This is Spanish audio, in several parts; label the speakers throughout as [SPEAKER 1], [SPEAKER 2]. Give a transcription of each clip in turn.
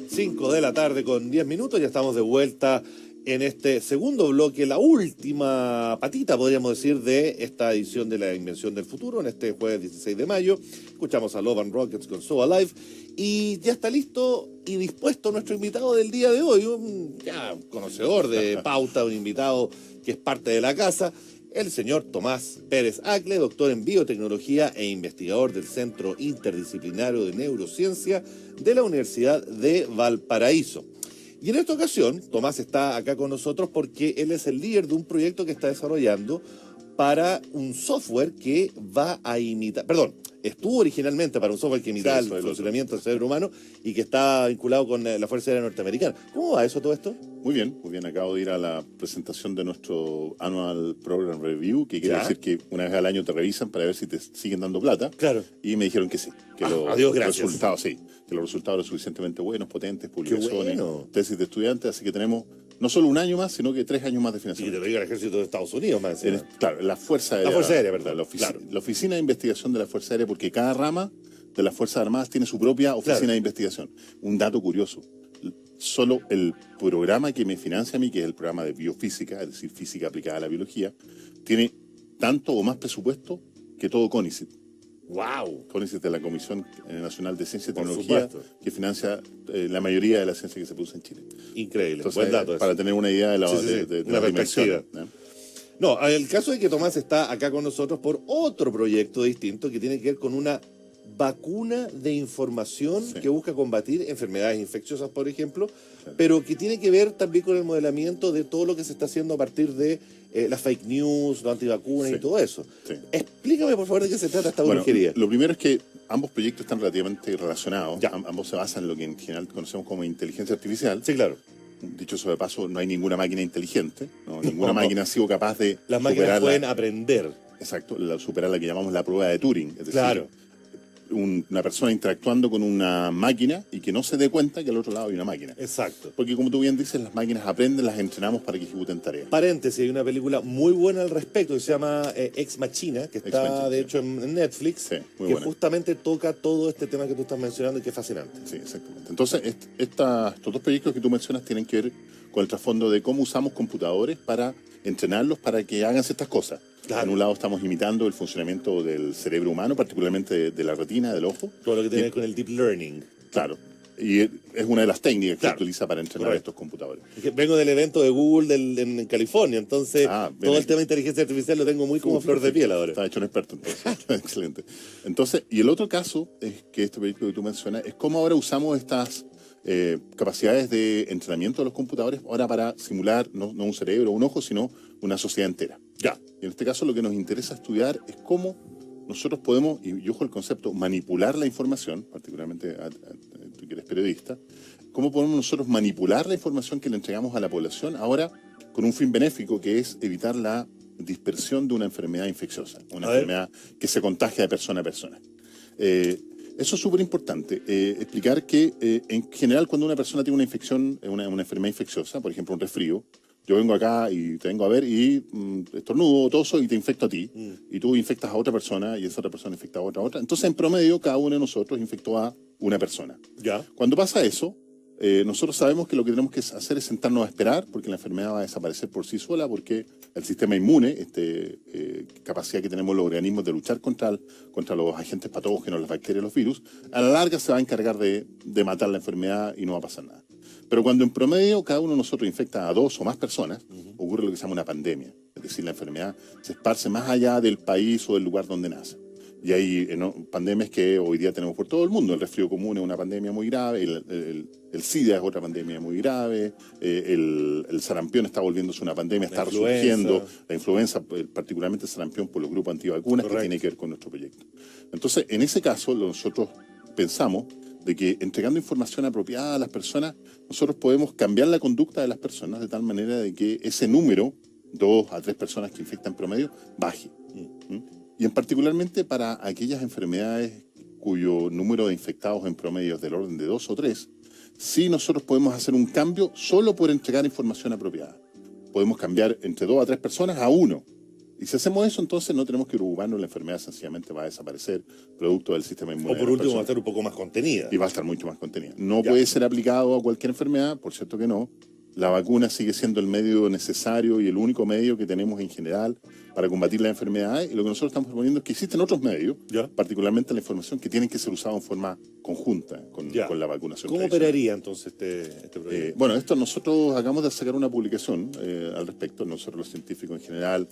[SPEAKER 1] 5 de la tarde con 10 minutos, ya estamos de vuelta en este segundo bloque, la última patita, podríamos decir, de esta edición de la Invención del Futuro, en este jueves 16 de mayo. Escuchamos a Love and Rockets con So Alive, y ya está listo y dispuesto nuestro invitado del día de hoy, un ya conocedor de pauta, un invitado que es parte de la casa, el señor Tomás Pérez Acle, doctor en biotecnología e investigador del Centro Interdisciplinario de Neurociencia de la Universidad de Valparaíso. Y en esta ocasión, Tomás está acá con nosotros porque él es el líder de un proyecto que está desarrollando para un software que va a imitar, estuvo originalmente para un software que imitaba el funcionamiento del cerebro humano y que está vinculado con la Fuerza Aérea Norteamericana. ¿Cómo va eso, todo esto?
[SPEAKER 2] Muy bien. Acabo de ir a la presentación de nuestro Annual Program Review, que quiere decir que una vez al año te revisan para ver si te siguen dando plata.
[SPEAKER 1] Claro.
[SPEAKER 2] Y me dijeron que sí, que
[SPEAKER 1] adiós, gracias.
[SPEAKER 2] Resultados, sí, que los resultados eran suficientemente buenos, potentes, publicaciones, tesis de estudiantes, así que tenemos no solo un año más, sino que 3 años más de financiamiento.
[SPEAKER 1] Y te lo diga el Ejército de Estados Unidos, más.
[SPEAKER 2] Claro, la Fuerza Aérea.
[SPEAKER 1] La Fuerza Aérea, ¿verdad?
[SPEAKER 2] La Oficina de Investigación de la Fuerza Aérea, porque cada rama de las Fuerzas Armadas tiene su propia oficina de investigación. Un dato curioso, solo el programa que me financia a mí, que es el programa de biofísica, es decir, física aplicada a la biología, tiene tanto o más presupuesto que todo CONICET.
[SPEAKER 1] ¡Wow!
[SPEAKER 2] CONICET es la Comisión Nacional de Ciencia y Tecnología, que financia la mayoría de la ciencia que se produce en Chile.
[SPEAKER 1] Increíble.
[SPEAKER 2] Entonces,
[SPEAKER 1] buen dato
[SPEAKER 2] para tener una idea de la,
[SPEAKER 1] una perspectiva. No, el caso es que Tomás está acá con nosotros por otro proyecto distinto que tiene que ver con una vacuna de información que busca combatir enfermedades infecciosas, por ejemplo, pero que tiene que ver también con el modelamiento de todo lo que se está haciendo a partir de las fake news, los antivacunas y todo eso. Explícame, por favor, de qué se trata esta brujería.
[SPEAKER 2] Lo primero es que ambos proyectos están relativamente relacionados. Ambos se basan en lo que en general conocemos como inteligencia artificial.
[SPEAKER 1] Sí, claro.
[SPEAKER 2] Dicho eso de paso, no hay ninguna máquina inteligente, ninguna máquina ha sido capaz de
[SPEAKER 1] las máquinas pueden aprender.
[SPEAKER 2] Exacto, superar la que llamamos la prueba de Turing. Es decir,
[SPEAKER 1] claro.
[SPEAKER 2] Una persona interactuando con una máquina y que no se dé cuenta que al otro lado hay una máquina.
[SPEAKER 1] Exacto.
[SPEAKER 2] Porque como tú bien dices, las máquinas aprenden, las entrenamos para que ejecuten tareas.
[SPEAKER 1] Paréntesis, hay una película muy buena al respecto que se llama Ex Machina, que está de hecho en Netflix, que buena. Justamente toca todo este tema que tú estás mencionando y que es fascinante.
[SPEAKER 2] Sí, exactamente. Entonces, estos dos proyectos que tú mencionas tienen que ver con el trasfondo de cómo usamos computadores para entrenarlos para que hagan ciertas cosas. Claro. En un lado estamos imitando el funcionamiento del cerebro humano, particularmente de la retina, del ojo.
[SPEAKER 1] Todo lo que tiene que ver con el deep learning.
[SPEAKER 2] Claro. Y es una de las técnicas que se utiliza para entrenar estos computadores.
[SPEAKER 1] Vengo del evento de Google en California, entonces todo el tema de inteligencia artificial lo tengo muy como flor de piel ahora.
[SPEAKER 2] Está hecho un experto, entonces. Excelente. Entonces, y el otro caso es que este proyecto que tú mencionas es cómo ahora usamos estas capacidades de entrenamiento de los computadores ahora para simular no un cerebro o un ojo, sino una sociedad entera. Y en este caso lo que nos interesa estudiar es cómo nosotros podemos, y ojo el concepto, manipular la información, particularmente tú que eres periodista, cómo podemos nosotros manipular la información que le entregamos a la población ahora con un fin benéfico que es evitar la dispersión de una enfermedad infecciosa, una enfermedad que se contagia de persona a persona. Eso es súper importante, explicar que en general cuando una persona tiene una infección, una enfermedad infecciosa, por ejemplo un resfrío, yo vengo acá y te vengo a ver y estornudo, toso y te infecto a ti. Y tú infectas a otra persona y esa otra persona infecta a otra. Entonces, en promedio, cada uno de nosotros infectó a una persona. Cuando pasa eso, nosotros sabemos que lo que tenemos que hacer es sentarnos a esperar porque la enfermedad va a desaparecer por sí sola, porque el sistema inmune, capacidad que tenemos los organismos de luchar contra los agentes patógenos, las bacterias, los virus, a la larga se va a encargar de matar la enfermedad y no va a pasar nada. Pero cuando en promedio cada uno de nosotros infecta a 2 o más personas, ocurre lo que se llama una pandemia. Es decir, la enfermedad se esparce más allá del país o del lugar donde nace. Y hay pandemias que hoy día tenemos por todo el mundo. El resfrío común es una pandemia muy grave, el SIDA es otra pandemia muy grave, el sarampión está volviéndose una pandemia, está resurgiendo, la influenza, particularmente el sarampión por los grupos antivacunas, que tiene que ver con nuestro proyecto. Entonces, en ese caso, nosotros pensamos de que entregando información apropiada a las personas, nosotros podemos cambiar la conducta de las personas de tal manera de que ese número, 2 a 3 personas que infectan promedio, baje. Y en particularmente para aquellas enfermedades cuyo número de infectados en promedio es del orden de 2 o 3, sí nosotros podemos hacer un cambio solo por entregar información apropiada. Podemos cambiar entre 2 a 3 personas a 1. Y si hacemos eso, entonces no tenemos que preocuparnos, la enfermedad sencillamente va a desaparecer, producto del sistema inmune.
[SPEAKER 1] O por último va a estar un poco más contenida.
[SPEAKER 2] Y va a estar mucho más contenida. No puede ser aplicado a cualquier enfermedad, por cierto que no. La vacuna sigue siendo el medio necesario y el único medio que tenemos en general para combatir las enfermedades. Y lo que nosotros estamos proponiendo es que existen otros medios, particularmente la información, que tienen que ser usados en forma conjunta con la vacunación.
[SPEAKER 1] ¿Cómo operaría entonces este proyecto?
[SPEAKER 2] Bueno, esto nosotros acabamos de sacar una publicación al respecto, nosotros los científicos en general.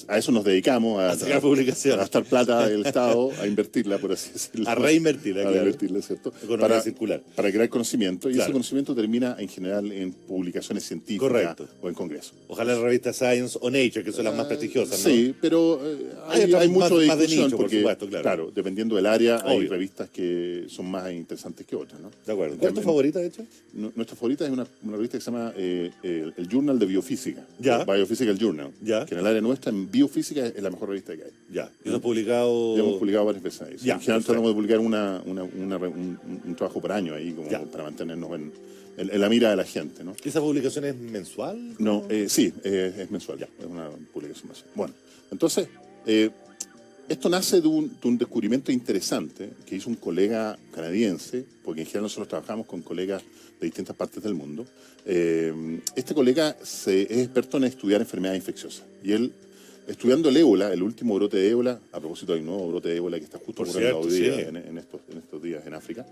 [SPEAKER 2] A eso nos dedicamos, a
[SPEAKER 1] sacar publicación.
[SPEAKER 2] A gastar plata del Estado, a invertirla, por así decirlo.
[SPEAKER 1] A reinvertirla,
[SPEAKER 2] claro. A reinvertirla, ¿cierto?
[SPEAKER 1] Para circular.
[SPEAKER 2] Para crear conocimiento, y ese conocimiento termina en general en publicaciones científicas o en congresos.
[SPEAKER 1] Ojalá la revista Science o Nature, que son las más prestigiosas, ¿no?
[SPEAKER 2] Sí, pero hay mucho de discusión
[SPEAKER 1] nicho,
[SPEAKER 2] porque,
[SPEAKER 1] por supuesto,
[SPEAKER 2] claro, dependiendo del área, hay revistas que son más interesantes que otras, ¿no?
[SPEAKER 1] De acuerdo. ¿Cuál es tu favorita, de hecho?
[SPEAKER 2] Nuestra favorita es una revista que se llama el Journal de Biofísica. Biophysical Journal. Que en el área nuestra, en biofísica, es la mejor revista que hay.
[SPEAKER 1] ¿Y eso publicado?
[SPEAKER 2] Ya hemos publicado varias veces ahí. En general tratamos de publicar un trabajo por año ahí, como para mantenernos en la mira de la gente, ¿no?
[SPEAKER 1] ¿Esa publicación es mensual?
[SPEAKER 2] No, sí, es mensual. Es una publicación mensual. Bueno, entonces, esto nace de un descubrimiento interesante que hizo un colega canadiense, porque en general nosotros trabajamos con colegas de distintas partes del mundo. Este colega es experto en estudiar enfermedades infecciosas. Y él, estudiando el ébola, el último brote de ébola, a propósito hay un nuevo brote de ébola que está justo ocurriendo hoy día, en estos días en África.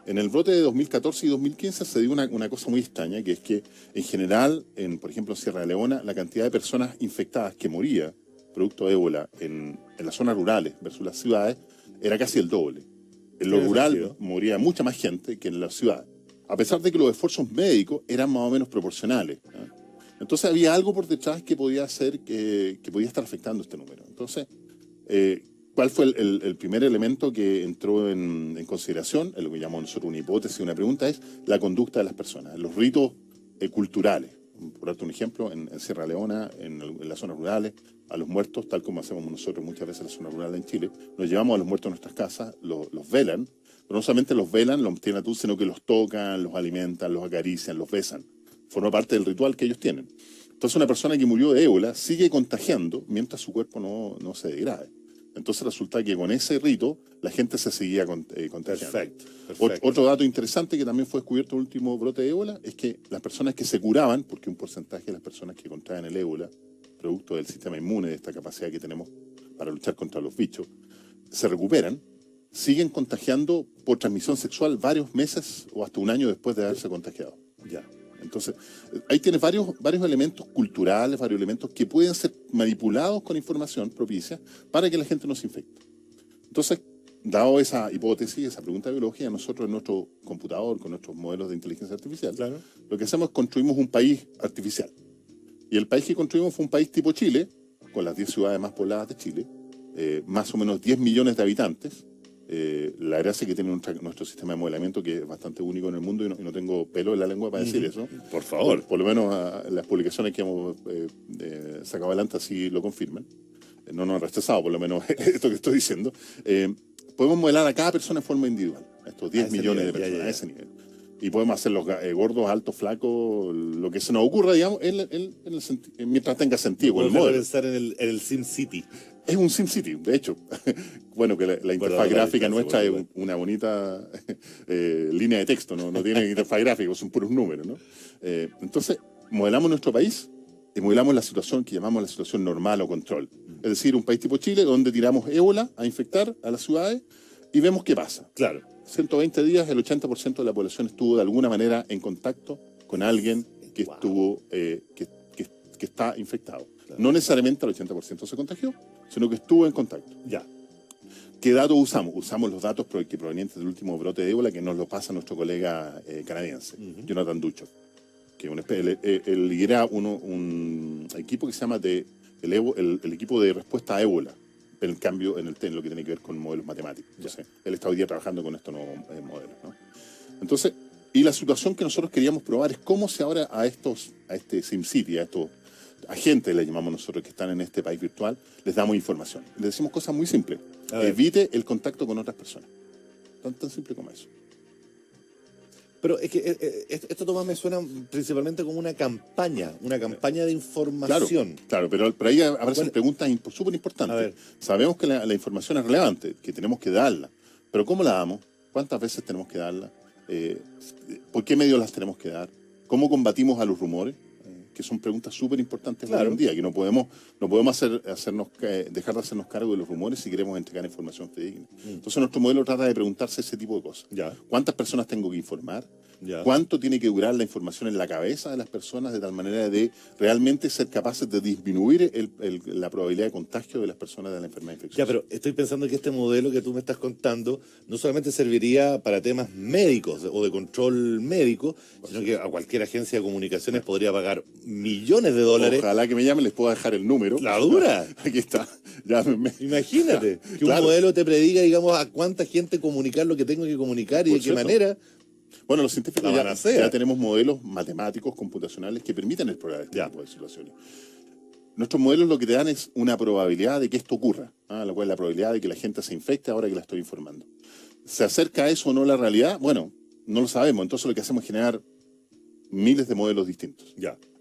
[SPEAKER 2] En el brote de 2014 y 2015 se dio una cosa muy extraña, que es que en general, por ejemplo en Sierra Leona, la cantidad de personas infectadas que moría producto de ébola en las zonas rurales versus las ciudades era casi el doble. En lo rural moría mucha más gente que en las ciudades, a pesar de que los esfuerzos médicos eran más o menos proporcionales, ¿eh? Entonces había algo por detrás que podía hacer que podía estar afectando este número. Entonces, ¿cuál fue el primer elemento que entró en consideración? Lo que llamamos nosotros una hipótesis, una pregunta, es la conducta de las personas, los ritos culturales. Por darte un ejemplo, en Sierra Leona, en las zonas rurales, a los muertos, tal como hacemos nosotros muchas veces en las zonas rurales en Chile, nos llevamos a los muertos a nuestras casas, los velan, pero no solamente los velan, los tienen a tú, sino que los tocan, los alimentan, los acarician, los besan. Forma parte del ritual que ellos tienen. Entonces una persona que murió de ébola sigue contagiando mientras su cuerpo no se degrade. Entonces resulta que con ese rito la gente se seguía contagiando.
[SPEAKER 1] Perfecto.
[SPEAKER 2] Otro dato interesante que también fue descubierto en el último brote de ébola es que las personas que se curaban, porque un porcentaje de las personas que contraen el ébola, producto del sistema inmune, de esta capacidad que tenemos para luchar contra los bichos, se recuperan, siguen contagiando por transmisión sexual varios meses o hasta un año después de haberse contagiado. Entonces, ahí tienes varios elementos culturales, varios elementos que pueden ser manipulados con información propicia para que la gente no se infecte. Entonces, dado esa hipótesis, esa pregunta de biología, nosotros en nuestro computador, con nuestros modelos de inteligencia artificial, lo que hacemos es construimos un país artificial. Y el país que construimos fue un país tipo Chile, con las 10 ciudades más pobladas de Chile, más o menos 10 millones de habitantes. La gracia que tiene nuestro sistema de modelamiento, que es bastante único en el mundo, y no tengo pelo en la lengua para decir eso.
[SPEAKER 1] Por favor.
[SPEAKER 2] Por lo menos las publicaciones que hemos sacado adelante así lo confirman. No nos han rechazado, por lo menos, esto que estoy diciendo. Podemos modelar a cada persona en forma individual, a estos 10 millones de personas, a ese nivel. Y podemos hacerlos gordos, altos, flacos, lo que se nos ocurra, digamos, mientras tenga sentido.
[SPEAKER 1] Podemos pensar en el SimCity.
[SPEAKER 2] Es un SimCity, de hecho. Bueno, que la interfaz gráfica nuestra es una bonita línea de texto, no tiene interfaz gráfica, son puros números, ¿no? Entonces, modelamos nuestro país y modelamos la situación que llamamos la situación normal o control. Es decir, un país tipo Chile, donde tiramos ébola a infectar a las ciudades y vemos qué pasa.
[SPEAKER 1] Claro.
[SPEAKER 2] 120 días, el 80% de la población estuvo de alguna manera en contacto con alguien que estuvo que está infectado. Claro. No necesariamente el 80% se contagió, sino que estuvo en contacto. ¿Qué datos usamos? Usamos los datos provenientes del último brote de ébola que nos lo pasa nuestro colega canadiense, Jonathan Ducho, que él lidera un equipo que se llama el equipo de respuesta a ébola. El cambio en lo que tiene que ver con modelos matemáticos. Entonces, él está hoy día trabajando con estos nuevos modelos, ¿no? Entonces, y la situación que nosotros queríamos probar es cómo se ahora a este SimCity, a estos agentes, le llamamos nosotros, que están en este país virtual, les damos información. Les decimos cosas muy simples. Evite el contacto con otras personas. Tan simple como eso.
[SPEAKER 1] Pero es que esto, Tomás, me suena principalmente como una campaña de información.
[SPEAKER 2] Claro, pero ahí aparecen preguntas súper importantes. Sabemos que la información es relevante, que tenemos que darla, pero ¿cómo la damos? ¿Cuántas veces tenemos que darla? ¿Por qué medios las tenemos que dar? ¿Cómo combatimos a los rumores? Que son preguntas súper importantes hoy en día, que no podemos dejar de hacernos cargo de los rumores si queremos entregar información fidedigna. Entonces nuestro modelo trata de preguntarse ese tipo de cosas. ¿Cuántas personas tengo que informar? ¿Cuánto tiene que durar la información en la cabeza de las personas de tal manera de realmente ser capaces de disminuir la probabilidad de contagio de las personas de la enfermedad infecciosa?
[SPEAKER 1] Ya, pero estoy pensando que este modelo que tú me estás contando no solamente serviría para temas médicos o de control médico, sino que a cualquier agencia de comunicaciones podría pagar millones de dólares.
[SPEAKER 2] Ojalá que me llamen, les puedo dejar el número.
[SPEAKER 1] La dura.
[SPEAKER 2] Aquí está. Llámenme.
[SPEAKER 1] Imagínate que un modelo te prediga, digamos, a cuánta gente comunicar lo que tengo que comunicar y de qué manera.
[SPEAKER 2] Bueno, los científicos ya tenemos modelos matemáticos, computacionales que permiten explorar este tipo de situaciones. Nuestros modelos lo que te dan es una probabilidad de que esto ocurra, la cual es la probabilidad de que la gente se infecte ahora que la estoy informando. ¿Se acerca a eso o no la realidad? Bueno, no lo sabemos. Entonces lo que hacemos es generar miles de modelos distintos.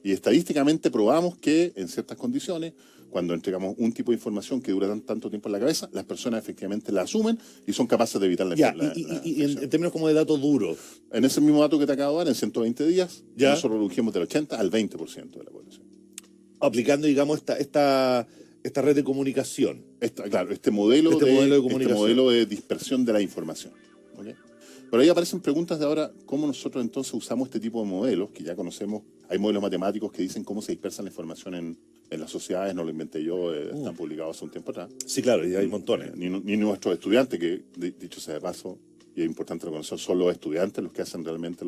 [SPEAKER 2] Y estadísticamente probamos que en ciertas condiciones, cuando entregamos un tipo de información que dura tanto tiempo en la cabeza, las personas efectivamente la asumen y son capaces de evitar la infección.
[SPEAKER 1] Y en términos como de datos duros.
[SPEAKER 2] En ese mismo dato que te acabo de dar, en 120 días, nosotros redujimos del 80 al 20% de la población.
[SPEAKER 1] Aplicando, digamos, esta red de comunicación.
[SPEAKER 2] Este modelo de dispersión de la información. ¿Okay? Pero ahí aparecen preguntas de ahora, ¿cómo nosotros entonces usamos este tipo de modelos que ya conocemos? Hay modelos matemáticos que dicen cómo se dispersa la información en las sociedades, no lo inventé yo, están publicados hace un tiempo atrás.
[SPEAKER 1] Sí, claro, y hay montones.
[SPEAKER 2] Ni nuestros estudiantes, que dicho sea de paso, y es importante reconocer, son los estudiantes los que hacen realmente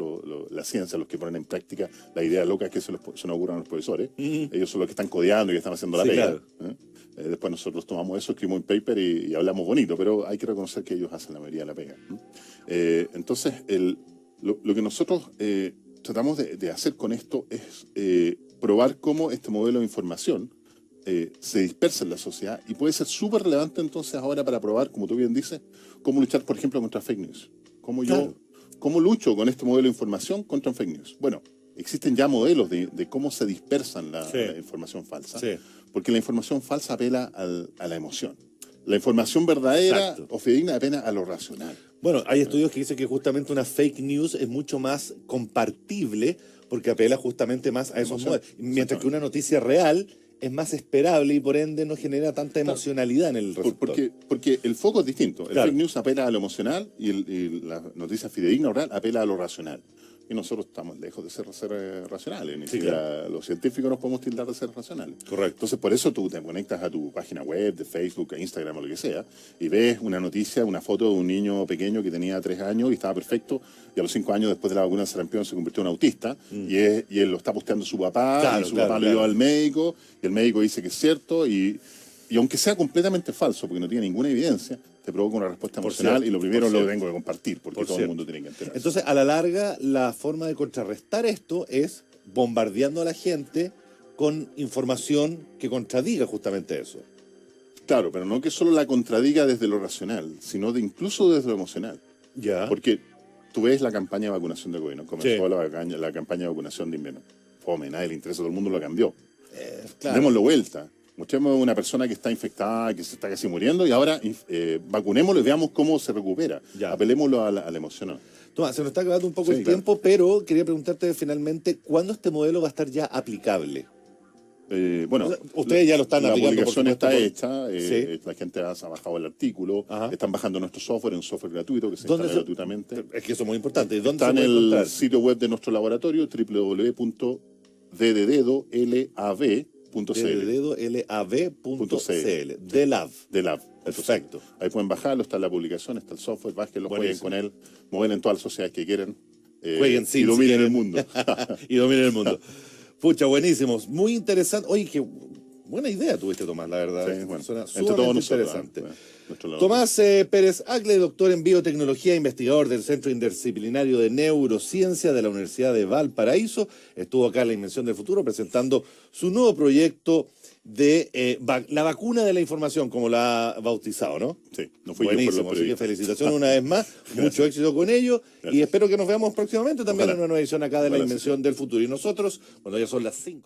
[SPEAKER 2] la ciencia, los que ponen en práctica la idea loca que se nos ocurren a los profesores. Ellos son los que están codeando y que están haciendo la pega. Claro. Después nosotros tomamos eso, escribimos un paper y hablamos bonito, pero hay que reconocer que ellos hacen la mayoría de la pega. Entonces, lo que nosotros tratamos de hacer con esto es probar cómo este modelo de información se dispersa en la sociedad y puede ser súper relevante entonces ahora para probar, como tú bien dices, cómo luchar, por ejemplo, contra fake news. ¿Cómo lucho con este modelo de información contra fake news? Bueno, existen ya modelos de cómo se dispersan la información falsa, porque la información falsa apela a la emoción. La información verdadera o fidedigna apela a lo racional.
[SPEAKER 1] Bueno, hay estudios que dicen que justamente una fake news es mucho más compartible porque apela justamente más a esos modelos. Mientras que una noticia real es más esperable y por ende no genera tanta emocionalidad en el receptor.
[SPEAKER 2] Porque el foco es distinto. El fake news apela a lo emocional y la noticia fidedigna o real apela a lo racional. Y nosotros estamos lejos de ser racionales. Ni siquiera los científicos nos podemos tildar de ser racionales.
[SPEAKER 1] Correcto.
[SPEAKER 2] Entonces, por eso tú te conectas a tu página web, de Facebook, a Instagram o lo que sea, y ves una noticia, una foto de un niño pequeño que tenía 3 años y estaba perfecto, y a los 5 años después de la vacuna de sarampión se convirtió en autista, y él lo está posteando su papá, y su papá lo lleva al médico, y el médico dice que es cierto, y aunque sea completamente falso, porque no tiene ninguna evidencia, te provoca una respuesta emocional y lo primero lo tengo que compartir, porque todo el mundo tiene que enterarse.
[SPEAKER 1] Entonces, a la larga, la forma de contrarrestar esto es bombardeando a la gente con información que contradiga justamente eso.
[SPEAKER 2] Claro, pero no que solo la contradiga desde lo racional, sino incluso desde lo emocional. Porque tú ves la campaña de vacunación del gobierno, comenzó la campaña de vacunación de invierno. Fome, nadie le interesa, todo el mundo lo cambió. Démoslo vuelta. Mostremos a una persona que está infectada, que se está casi muriendo, y ahora vacunémoslo y veamos cómo se recupera. Apelémoslo a la emoción.
[SPEAKER 1] Tomás, se nos está acabando un poco el tiempo, pero quería preguntarte finalmente, ¿cuándo este modelo va a estar ya aplicable?
[SPEAKER 2] Bueno,
[SPEAKER 1] ustedes ya lo están aplicando.
[SPEAKER 2] La publicación está hecha, la gente ha bajado el artículo, están bajando nuestro software, un software gratuito que se instala gratuitamente.
[SPEAKER 1] Es que eso es muy importante. ¿Dónde
[SPEAKER 2] está en el sitio web de nuestro laboratorio, www.ddlav.cl.
[SPEAKER 1] DLAV. Perfecto.
[SPEAKER 2] Ahí pueden bajarlo, está en la publicación, está el software, bájenlo, jueguen con él, modelen todas las sociedades que quieran y dominen el mundo.
[SPEAKER 1] Y dominen el mundo. Pucha, buenísimos, muy interesante. Oye, qué buena idea tuviste, Tomás, la verdad.
[SPEAKER 2] Sí, bueno,
[SPEAKER 1] suena sumamente interesante.
[SPEAKER 2] Nosotros,
[SPEAKER 1] Tomás Pérez Agle, doctor en biotecnología, investigador del Centro Interdisciplinario de Neurociencia de la Universidad de Valparaíso, estuvo acá en La Invención del Futuro presentando su nuevo proyecto de la vacuna de la información, como la ha bautizado, ¿no?
[SPEAKER 2] Sí, no fui yo por
[SPEAKER 1] Buenísimo,
[SPEAKER 2] los
[SPEAKER 1] así que
[SPEAKER 2] periodistas.
[SPEAKER 1] felicitaciones una vez más, mucho éxito con ello y
[SPEAKER 2] Gracias.
[SPEAKER 1] espero que nos veamos próximamente también
[SPEAKER 2] Ojalá.
[SPEAKER 1] en una nueva edición acá de La
[SPEAKER 2] Ojalá, sí,
[SPEAKER 1] Invención del Futuro. Y nosotros, bueno, ya son las 5.